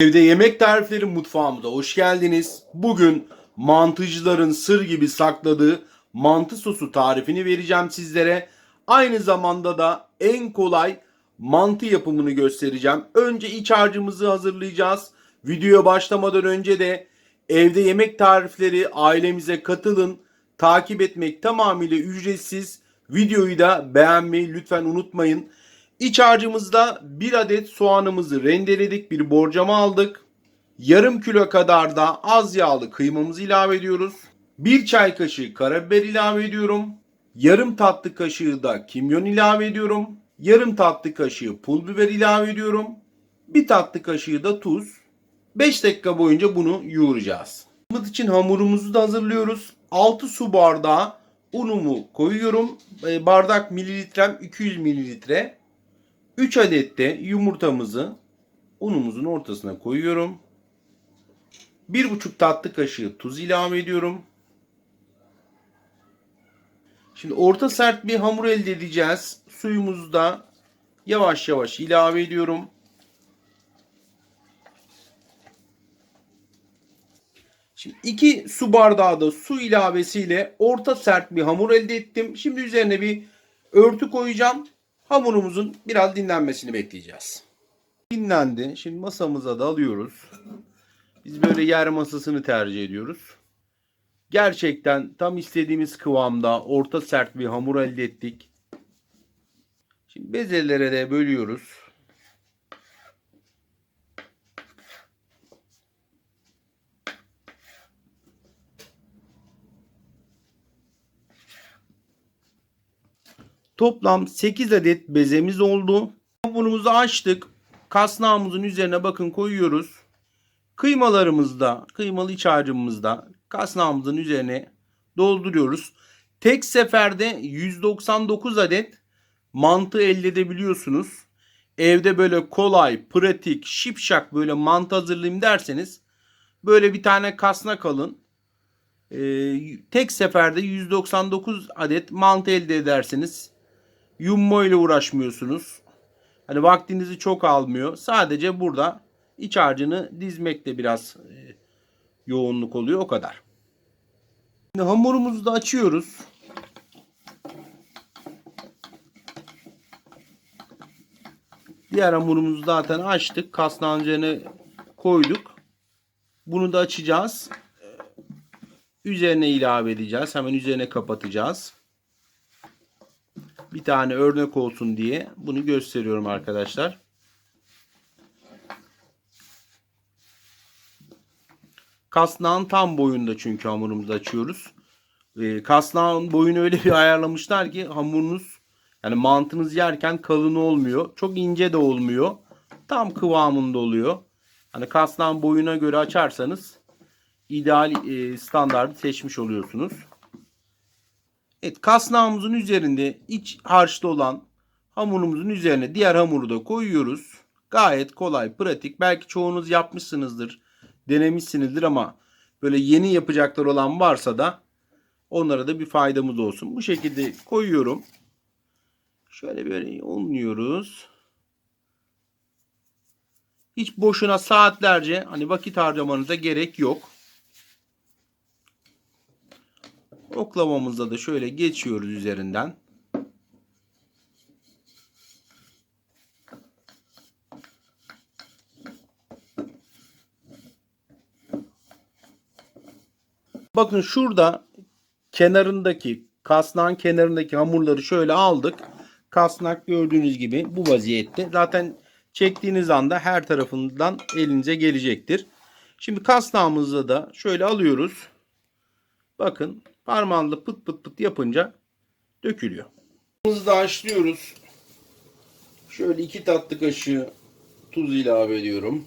Evde yemek tarifleri mutfağımıza hoş geldiniz. Bugün mantıcıların sır gibi sakladığı mantı sosu tarifini vereceğim sizlere. Aynı zamanda da en kolay mantı yapımını göstereceğim. Önce iç harcımızı hazırlayacağız. Videoya başlamadan önce de evde yemek tarifleri ailemize katılın. Takip etmek tamamıyla ücretsiz. Videoyu da beğenmeyi lütfen unutmayın. İç harcımızda 1 adet soğanımızı rendeledik. Bir borcama aldık. Yarım kilo kadar da az yağlı kıymamızı ilave ediyoruz. 1 çay kaşığı karabiber ilave ediyorum. Yarım tatlı kaşığı da kimyon ilave ediyorum. Yarım tatlı kaşığı pul biber ilave ediyorum. 1 tatlı kaşığı da tuz. 5 dakika boyunca bunu yoğuracağız. Bunun için hamurumuzu da hazırlıyoruz. 6 su bardağı unumu koyuyorum. Bardak mililitrem 200 mililitre. 3 adet de yumurtamızı unumuzun ortasına koyuyorum. 1,5 tatlı kaşığı tuz ilave ediyorum. Şimdi orta sert bir hamur elde edeceğiz. Suyumuzu da yavaş yavaş ilave ediyorum. Şimdi 2 su bardağı da su ilavesiyle orta sert bir hamur elde ettim. Şimdi üzerine bir örtü koyacağım. Hamurumuzun biraz dinlenmesini bekleyeceğiz. Dinlendi. Şimdi masamıza da alıyoruz. Biz böyle yer masasını tercih ediyoruz. Gerçekten tam istediğimiz kıvamda orta sert bir hamur elde ettik. Şimdi bezelere de bölüyoruz. Toplam 8 adet bezemiz oldu. Hamurumuzu açtık. Kasnağımızın üzerine bakın koyuyoruz. Kıymalarımızda, kıymalı iç harcımızda kasnağımızın üzerine dolduruyoruz. Tek seferde 199 adet mantı elde edebiliyorsunuz. Evde böyle kolay, pratik, şipşak böyle mantı hazırlayayım derseniz böyle bir tane kasnak alın. Tek seferde 199 adet mantı elde edersiniz. Yumma ile uğraşmıyorsunuz. Hani vaktinizi çok almıyor. Sadece burada iç harcını dizmekte biraz yoğunluk oluyor, o kadar. Şimdi hamurumuzu da açıyoruz. Diğer hamurumuzu zaten açtık. Kasnağın üzerine koyduk. Bunu da açacağız. Üzerine ilave edeceğiz. Hemen üzerine kapatacağız. Bir tane örnek olsun diye bunu gösteriyorum arkadaşlar. Kasnağın tam boyunda çünkü hamurumuzu açıyoruz. Kasnağın boyunu öyle bir ayarlamışlar ki hamurunuz, yani mantınız yerken kalın olmuyor. Çok ince de olmuyor. Tam kıvamında oluyor. Hani kasnağın boyuna göre açarsanız ideal standartı seçmiş oluyorsunuz. Evet, kasnağımızın üzerinde iç harçlı olan hamurumuzun üzerine diğer hamuru da koyuyoruz. Gayet kolay, pratik. Belki çoğunuz yapmışsınızdır, denemişsinizdir ama böyle yeni yapacaklar olan varsa da onlara da bir faydamız olsun. Bu şekilde koyuyorum. Şöyle böyle unluyoruz. Hiç boşuna saatlerce hani vakit harcamanıza gerek yok. Oklavamızda da şöyle geçiyoruz üzerinden. Bakın şurada kasnağın kenarındaki hamurları şöyle aldık. Kasnak gördüğünüz gibi bu vaziyette. Zaten çektiğiniz anda her tarafından elinize gelecektir. Şimdi kasnağımızı da şöyle alıyoruz. Bakın parmağımla pıt pıt pıt yapınca dökülüyor. Hamurumuzu da haşlıyoruz. Şöyle 2 tatlı kaşığı tuz ilave ediyorum.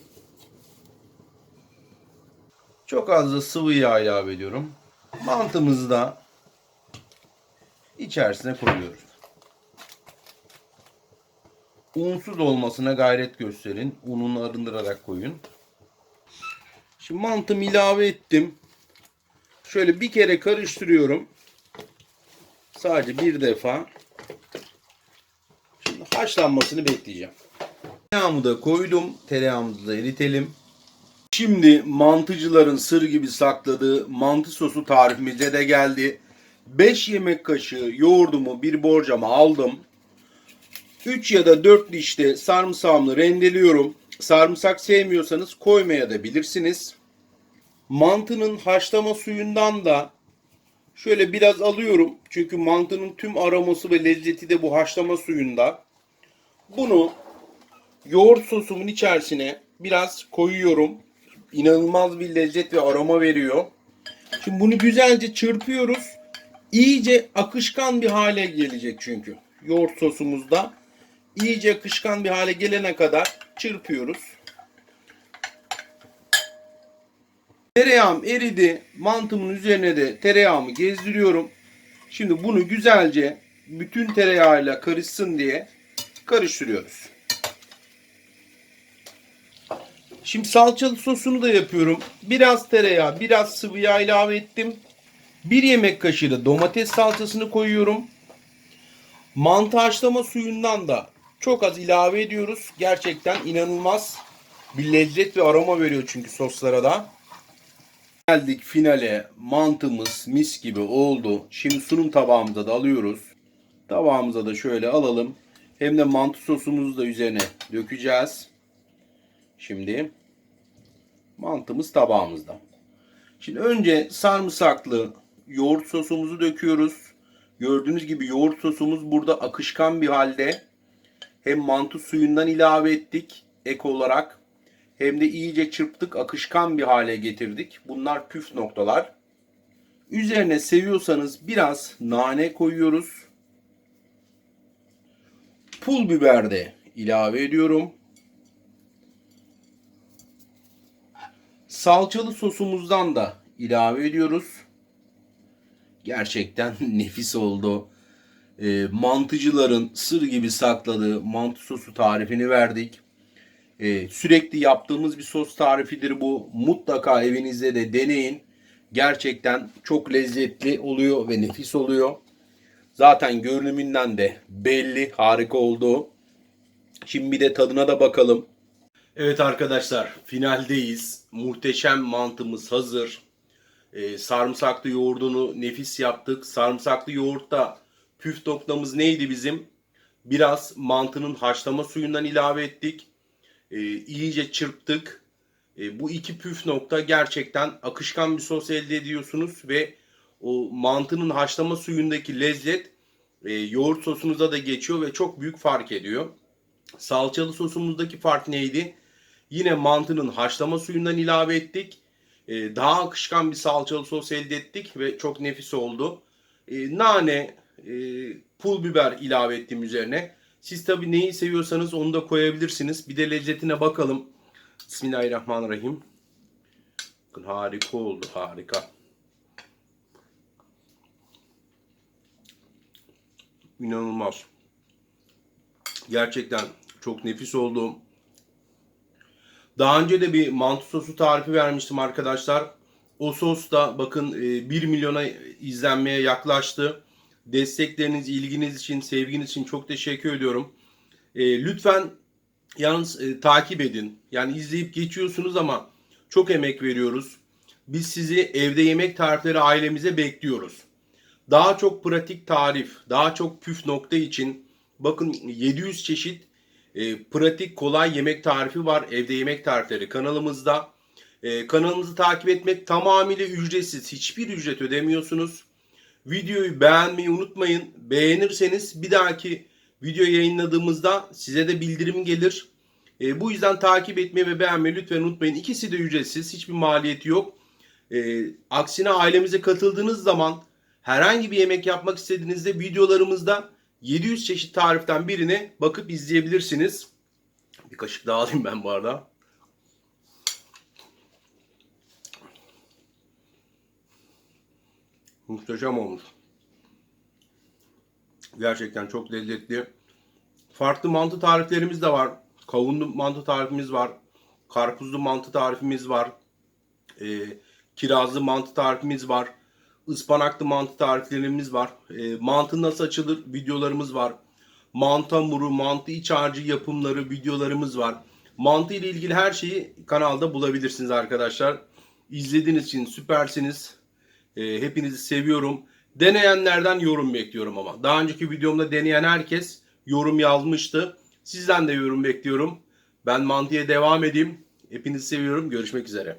Çok az da sıvı yağ ilave ediyorum. Mantımızı da içerisine koyuyoruz. Unsuz olmasına gayret gösterin. Ununu arındırarak koyun. Şimdi mantımı ilave ettim. Şöyle bir kere karıştırıyorum. Sadece bir defa. Şimdi haşlanmasını bekleyeceğim. Tereyağımı da koydum. Tereyağımızı da eritelim. Şimdi mantıcıların sır gibi sakladığı mantı sosu tarifimize de geldi. 5 yemek kaşığı yoğurdumu bir borcama aldım. 3 ya da 4 dişte sarımsağımı rendeliyorum. Sarımsak sevmiyorsanız koymaya da bilirsiniz. Mantının haşlama suyundan da şöyle biraz alıyorum. Çünkü mantının tüm aroması ve lezzeti de bu haşlama suyunda. Bunu yoğurt sosumun içerisine biraz koyuyorum. İnanılmaz bir lezzet ve aroma veriyor. Şimdi bunu güzelce çırpıyoruz. İyice akışkan bir hale gelecek çünkü. Yoğurt sosumuzda iyice akışkan bir hale gelene kadar çırpıyoruz. Tereyağım eridi. Mantımın üzerine de tereyağımı gezdiriyorum. Şimdi bunu güzelce bütün tereyağıyla karışsın diye karıştırıyoruz. Şimdi salçalı sosunu da yapıyorum. Biraz tereyağı, biraz sıvı yağ ilave ettim. 1 yemek kaşığı da domates salçasını koyuyorum. Mantı haşlama suyundan da çok az ilave ediyoruz. Gerçekten inanılmaz bir lezzet ve aroma veriyor çünkü soslara da. Geldik finale. Mantımız mis gibi oldu. Şimdi sunum tabağımıza da alıyoruz. Tabağımıza da şöyle alalım. Hem de mantı sosumuzu da üzerine dökeceğiz. Şimdi mantımız tabağımızda. Şimdi önce sarımsaklı yoğurt sosumuzu döküyoruz. Gördüğünüz gibi yoğurt sosumuz burada akışkan bir halde. Hem mantı suyundan ilave ettik ek olarak. Hem de iyice çırptık, akışkan bir hale getirdik. Bunlar püf noktalar. Üzerine seviyorsanız biraz nane koyuyoruz. Pul biber de ilave ediyorum. Salçalı sosumuzdan da ilave ediyoruz. Gerçekten nefis oldu. Mantıcıların sır gibi sakladığı mantı sosu tarifini verdik. Sürekli yaptığımız bir sos tarifidir bu. Mutlaka evinizde de deneyin. Gerçekten çok lezzetli oluyor ve nefis oluyor. Zaten görünümünden de belli, harika oldu. Şimdi bir de tadına da bakalım. Evet arkadaşlar, finaldeyiz. Muhteşem mantımız hazır. Sarımsaklı yoğurdunu nefis yaptık. Sarımsaklı yoğurtta püf noktamız neydi bizim? Biraz mantının haşlama suyundan ilave ettik. İyice çırptık. Bu iki püf nokta gerçekten akışkan bir sos elde ediyorsunuz ve o mantının haşlama suyundaki lezzet yoğurt sosunuza da geçiyor ve çok büyük fark ediyor. Salçalı sosumuzdaki fark neydi? Yine mantının haşlama suyundan ilave ettik. Daha akışkan bir salçalı sos elde ettik ve çok nefis oldu. Nane, pul biber ilave ettim üzerine. Siz tabi neyi seviyorsanız onu da koyabilirsiniz. Bir de lezzetine bakalım. Bismillahirrahmanirrahim. Bakın harika oldu, harika. İnanılmaz. Gerçekten çok nefis oldu. Daha önce de bir mantı sosu tarifi vermiştim arkadaşlar. O sos da bakın 1 milyona izlenmeye yaklaştı. Destekleriniz, ilginiz için, sevginiz için çok teşekkür ediyorum. Lütfen yalnız takip edin. Yani izleyip geçiyorsunuz ama çok emek veriyoruz. Biz sizi evde yemek tarifleri ailemize bekliyoruz. Daha çok pratik tarif, daha çok püf nokta için bakın 700 çeşit pratik kolay yemek tarifi var. Evde yemek tarifleri kanalımızda. Kanalımızı takip etmek tamamıyla ücretsiz. Hiçbir ücret ödemiyorsunuz. Videoyu beğenmeyi unutmayın. Beğenirseniz bir dahaki video yayınladığımızda size de bildirim gelir. Bu yüzden takip etmeyi ve beğenmeyi lütfen unutmayın. İkisi de ücretsiz. Hiçbir maliyeti yok. Aksine ailemize katıldığınız zaman herhangi bir yemek yapmak istediğinizde videolarımızda 700 çeşit tariften birine bakıp izleyebilirsiniz. Bir kaşık daha alayım ben bu arada. Muhteşem olmuş. Gerçekten çok lezzetli. Farklı mantı tariflerimiz de var. Kavunlu mantı tarifimiz var. Karpuzlu mantı tarifimiz var. Kirazlı mantı tarifimiz var. Ispanaklı mantı tariflerimiz var. Mantı nasıl açılır videolarımız var. Mantı hamuru, mantı iç harcı yapımları videolarımız var. Mantı ile ilgili her şeyi kanalda bulabilirsiniz arkadaşlar. İzlediğiniz için süpersiniz. Hepinizi seviyorum. Deneyenlerden yorum bekliyorum ama. Daha önceki videomda deneyen herkes yorum yazmıştı. Sizden de yorum bekliyorum. Ben mantıya devam edeyim. Hepinizi seviyorum. Görüşmek üzere.